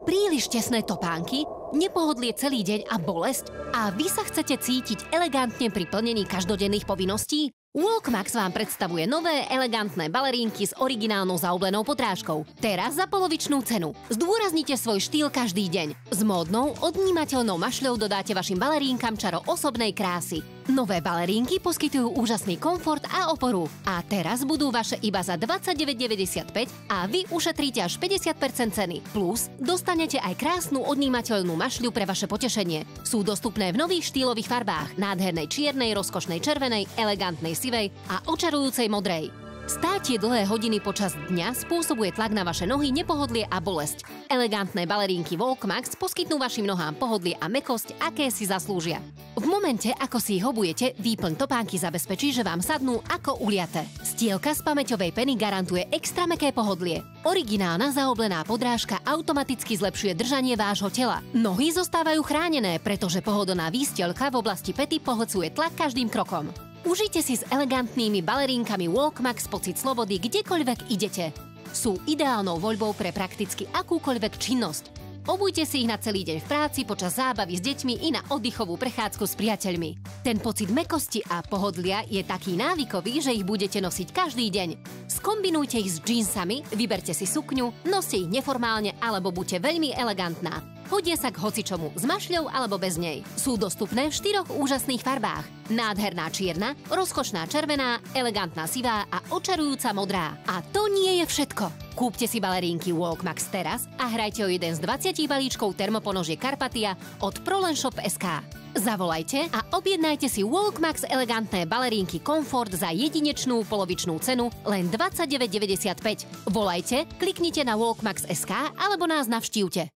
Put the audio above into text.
Príliš tesné topánky, nepohodlie celý deň a bolesť? A vy sa chcete cítiť elegantne pri plnení každodenných povinností? Walkmax vám predstavuje nové, elegantné balerínky s originálnou zaoblenou podrážkou. Teraz za polovičnú cenu. Zdôraznite svoj štýl každý deň. S módnou, odnímateľnou mašľou dodáte vašim balerínkam čaro osobnej krásy. Nové balerínky poskytujú úžasný komfort a oporu. A teraz budú vaše iba za 29,95 a vy ušetríte až 50% ceny. Plus, dostanete aj krásnu odnímateľnú mašľu pre vaše potešenie. Sú dostupné v nových štýlových farbách, nádhernej čiernej, rozkošnej červenej, elegantnej sivej a očarujúcej modrej. Státie dlhé hodiny počas dňa spôsobuje tlak na vaše nohy, nepohodlie a bolesť. Elegantné balerínky Walkmax poskytnú vašim nohám pohodlie a mäkkosť, aké si zaslúžia. V momente, ako si ich obujete, výplň topánky zabezpečí, že vám sadnú ako uliate. Stielka z pamäťovej peny garantuje extra mäkké pohodlie. Originálna zaoblená podrážka automaticky zlepšuje držanie vášho tela. Nohy zostávajú chránené, pretože pohodlná výstielka v oblasti pety pohlcuje tlak každým krokom. Užite si s elegantnými balerínkami Walkmax pocit slobody kdekoľvek idete. Sú ideálnou voľbou pre prakticky akúkoľvek činnosť. Obujte si ich na celý deň v práci, počas zábavy s deťmi i na oddychovú prechádzku s priateľmi. Ten pocit mäkkosti a pohodlia je taký návykový, že ich budete nosiť každý deň. Skombinujte ich s džínsami, vyberte si sukňu, noste ich neformálne alebo buďte veľmi elegantná. Hodia sa k hocičomu, s mašľou alebo bez nej. Sú dostupné v 4 úžasných farbách. Nádherná čierna, rozkošná červená, elegantná sivá a očarujúca modrá. A to nie je všetko. Kúpte si balerínky Walkmax teraz a hrajte o jeden z 20 balíčkov termoponožiek Carpathia od ProLensshop.sk. Zavolajte a objednajte si Walkmax elegantné balerínky Comfort za jedinečnú polovičnú cenu len 29,95. Volajte, kliknite na Walkmax.sk alebo nás navštívte.